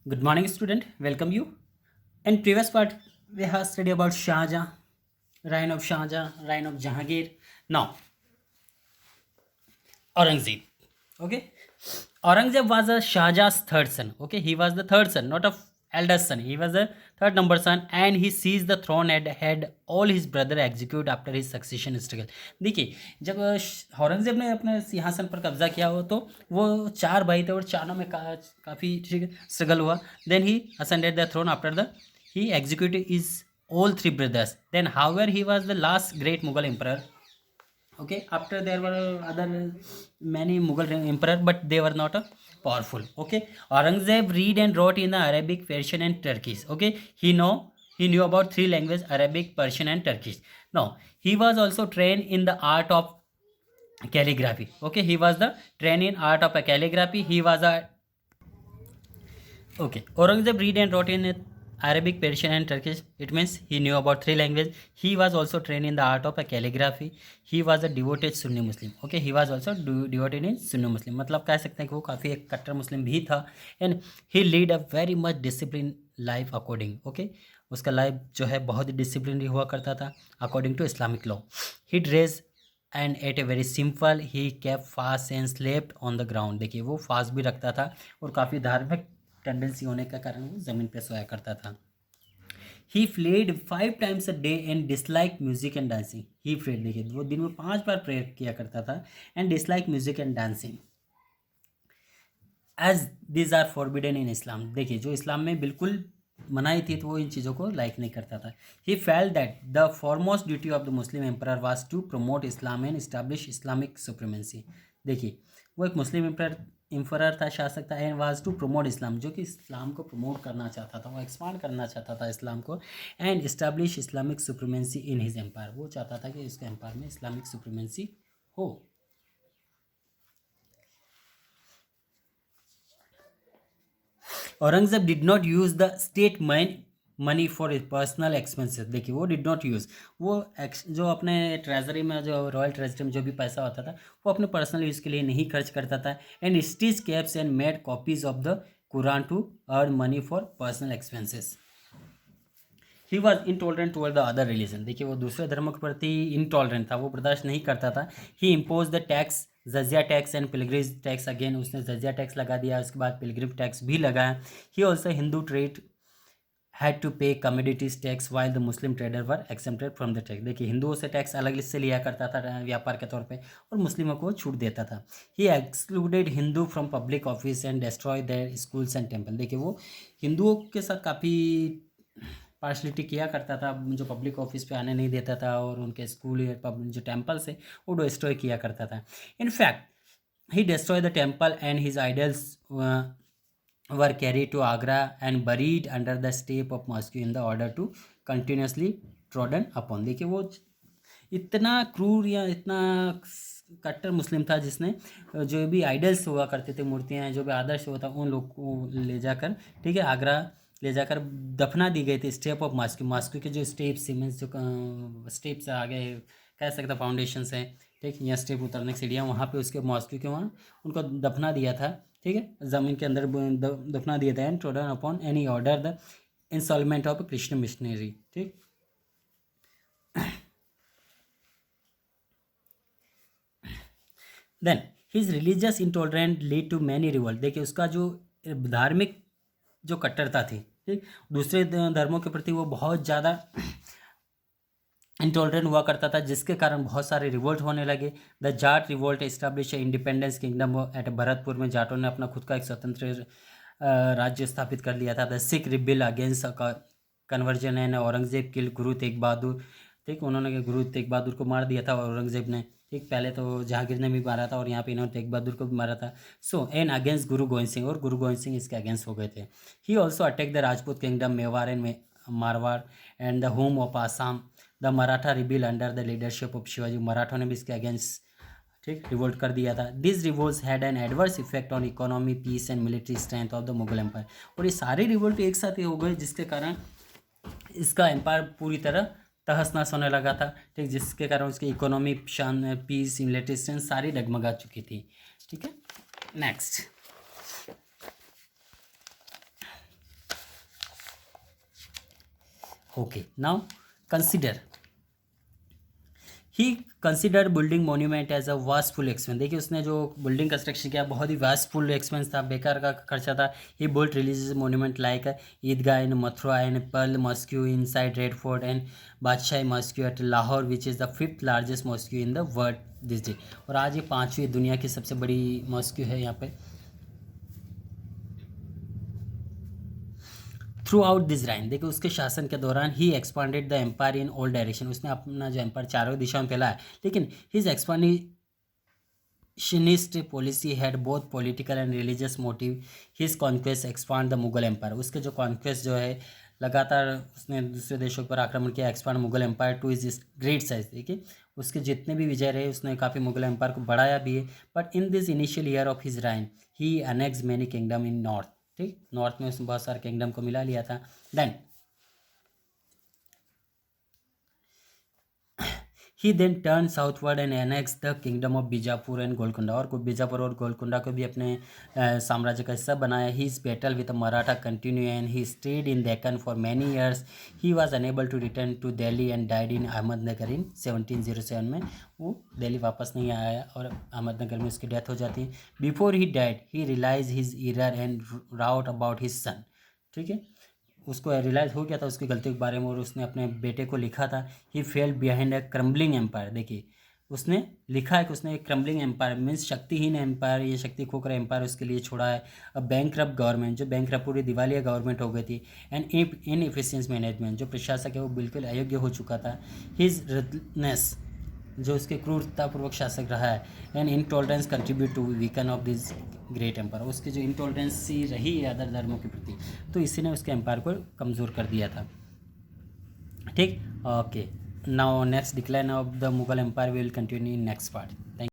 Good morning, student. Welcome you. In previous part, we have studied about Shah Jahan, reign of Shah Jahan, reign of Jahangir. Now, Aurangzeb. Okay, Aurangzeb was a Shah Jahan's third son. Okay, he was the third son, not a eldest son. He was the third number son, and he seized the throne and had all his brother executed after his succession struggle. देखिए, जब औरंगजेब ने अपने सिंहासन पर कब्जा किया हो तो वो चार भाई थे और चारों में काफ़ी स्ट्रगल हुआ. Then he ascended the throne after the he executed his all three brothers. Then, however, he was the last great Mughal emperor. Okay, after there were other many Mughal emperor, but they were not powerful. Okay, Aurangzeb read and wrote in the Arabic, Persian and Turkish. Okay, he knew about three languages: Arabic, Persian and Turkish. Now, he was also trained in the art of calligraphy. Okay, he was the trained in art of calligraphy. He was a Okay, Aurangzeb read and wrote in Arabic, Persian, and Turkish. It means he knew about three languages. He was also trained in the art of calligraphy. He was a devoted Sunni Muslim. Okay, he was also devoted in Sunni Muslim. मतलब कह सकते हैं कि वो काफ़ी एक कट्टर मुस्लिम भी था. And he lead a very much disciplined life according. Okay, उसका लाइफ जो है बहुत ही डिसिप्लिन हुआ करता था according to Islamic law. He dressed and ate a very simple. He kept fast and slept on the ground. देखिए, वो fast भी रखता था और काफ़ी धार्मिक टेंडेंसी होने का कारण वो ज़मीन पे सोया करता था. He prayed 5 times a day and dislike music and dancing. He prayed, देखिए, वो दिन में 5 बार प्रेयर किया करता था. And dislike music and dancing as this are forbidden in Islam. देखिए, जो इस्लाम में बिल्कुल मनाही थी तो वो इन चीज़ों को लाइक नहीं करता था. He felt that the foremost duty of the Muslim emperor was to promote Islam and establish Islamic supremacy. देखिए, वो एक मुस्लिम एम्परर था, शासक था. And was to promote Islam, जो कि इस्लाम को प्रमोट करना चाहता था, वो एक्सपांड करना चाहता था इस्लाम को. And establish Islamic supremacy in his empire. वो चाहता था कि इसके एम्पायर में इस्लामिक सुप्रीमेंसी हो. Aurangzeb did not use the state money for his personal expenses. देखिए, वो डिड नॉट यूज़, वो जो अपने ट्रेजरी में, जो रॉयल ट्रेजरी में जो भी पैसा होता था वो अपने पर्सनल यूज़ के लिए नहीं खर्च करता था. And stitch caps and made copies of the Quran to earn money for personal expenses. He was intolerant toward the other religion. देखिए, वो दूसरे धर्मों के प्रति इंटॉलरेंट था, वो बर्दाश्त नहीं करता था. He impose the tax, jizya tax and pilgrim tax. Again उसने जजिया टैक्स लगा दिया, उसके बाद पिलग्रिम टैक्स भी लगाया. He also Hindu trade had to pay commodities tax while the Muslim trader were excepted from the tax. देखिए, हिंदुओं से टैक्स अलग से लिया करता था व्यापार के तौर पे और मुस्लिमों को छूट देता था. He excluded Hindu from public office and destroy their schools and temple. देखिए, वो हिंदुओं के साथ काफ़ी पार्शलिटी किया करता था, जो पब्लिक ऑफिस पे आने नहीं देता था और उनके स्कूल या जो टेम्पल्स है वो डिस्ट्रॉय किया करता था. In fact he destroy the temple and his idols were carry to Agra and buried under the step of mosque in the order to continuously trodden upon. देखिए, वो इतना क्रूर या इतना कट्टर मुस्लिम था जिसने जो भी आइडल्स हुआ करते थे, मूर्तियाँ, जो भी आदर्श होता उन लोग को ले जाकर, ठीक है, आगरा ले जाकर दफना दी गई थी. स्टेप ऑफ मॉस्को, मॉस्को के जो स्टेप सीमेंट्स, जो स्टेप्स आगे कह सकते फाउंडेशन हैं, ठीक, या स्टेप उतरने की सीढ़ियाँ, वहाँ पे उसके मॉस्को के वहाँ उनको दफना दिया था. ठीक है, ज़मीन के अंदर दफना दिया था. And trodden upon any order the installment of Christian missionary. ठीक, then his religious intolerant lead to many revolt. देखिए, उसका जो धार्मिक जो कट्टरता थी, ठीक, दूसरे धर्मों के प्रति वो बहुत ज़्यादा इंटॉलरेंट हुआ करता था, जिसके कारण बहुत सारे रिवोल्ट होने लगे. The Jat revolt establish independence kingdom at Bharatpur में. जाटों ने अपना खुद का एक स्वतंत्र राज्य स्थापित कर लिया था. The Sikh rebel against conversion and Aurangzeb kill Guru Tegh बहादुर. ठीक, उन्होंने गुरु तेग बहादुर को मार दिया था औरंगजेब ने. ठीक, पहले तो जहांगीर ने भी मारा था और यहाँ पे इन्होंने तेग बहादुर को भी मारा था. सो एन अगेंस्ट गुरु गोविंद सिंह, और गुरु गोविंद सिंह इसके अगेंस्ट हो गए थे. He also attack the Rajput kingdom Mewar and Marwar and the home of Assam. The Maratha rebuild under the leadership of Shivaji. मराठों ने भी इसके अगेंस्ट, ठीक, रिवोल्ट कर दिया था. This revolt had an adverse effect on economy, peace and military strength of the Mughal empire. और ये सारे रिवोल्ट एक साथ ही हो गए, जिसके कारण इसका एम्पायर पूरी तरह तहस नहस होने लगा था. ठीक, जिसके कारण उसकी इकोनॉमी, शान, पीस, मिलिट्री स्ट्रेंथ सारी डगमगा चुकी थी. ठीक है, next okay, now consider he consider building monument as a wasteful expense. देखिए उसने जो बिल्डिंग कंस्ट्रक्शन किया बहुत ही वास्टफुल एक्सपेंस था, बेकार का खर्चा था। He built religious monument like Idgah in Mathura and Pearl Mosque inside Red Fort and Badshahi Mosque at Lahore which is the 5th largest mosque in the world this day. और आज ये 5वीं दुनिया की सबसे बड़ी मॉस्क्यू है यहाँ पे। थ्रू आउट दिस राइन, देखिए उसके शासन के दौरान he expanded the empire in all direction, उसने अपना जो एम्पायर चारों दिशाओं में फैलाया। लेकिन his expansionist policy had both political and religious motive. His conquest expand the Mughal empire, उसके जो कॉन्क्वेस्ट जो है लगातार उसने दूसरे देशों पर आक्रमण किया, expand Mughal empire to is great size. देखिए उसके जितने भी विजय रहे उसने काफ़ी मुगल एम्पायर को बढ़ाया भी है। But in this initial year of his reign he annex many kingdom in north, ठीक, नॉर्थ में उसने बहुत सारे किंगडम को मिला लिया था। Then he then turn southward and annex the kingdom of Bijapur and Golconda, और बीजापुर और गोलकुंडा को भी अपने साम्राज्य का हिस्सा बनाया। He is battle with Maratha continue and he stayed in Deccan for many years. He was unable to return to Delhi and died in Ahmednagar in 1707 में। वो दिल्ली वापस नहीं आया और अहमदनगर में उसकी डेथ हो जाती है। Before he died he realize his error and wrote about his son, ठीक है, उसको रियलाइज़ हो गया था उसकी गलती के बारे में और उसने अपने बेटे को लिखा था। He fell behind a crumbling empire, देखिए उसने लिखा है कि उसने एक क्रम्बलिंग एम्पायर मीन्स शक्तिहीन एम्पायर, ये शक्ति खोकर एम्पायर उसके लिए छोड़ा है। अब बैंकरप्ट गवर्नमेंट, जो बैंकरप्ट पूरी दिवालिया गवर्नमेंट हो गई थी। एंड इनएफिशिएंट मैनेजमेंट, जो प्रशासक है वो बिल्कुल अयोग्य हो चुका था। हिज रथनेस, जो उसके क्रूरतापूर्वक शासक रहा है। And intolerance contribute to weaken of this great empire, उसकी जो इंटॉलरेंसी रही है अदर धर्मों के प्रति, तो इसी ने उसके एम्पायर को कमज़ोर कर दिया था, ठीक। Okay, now next decline of the Mughal empire will continue in next part. Thank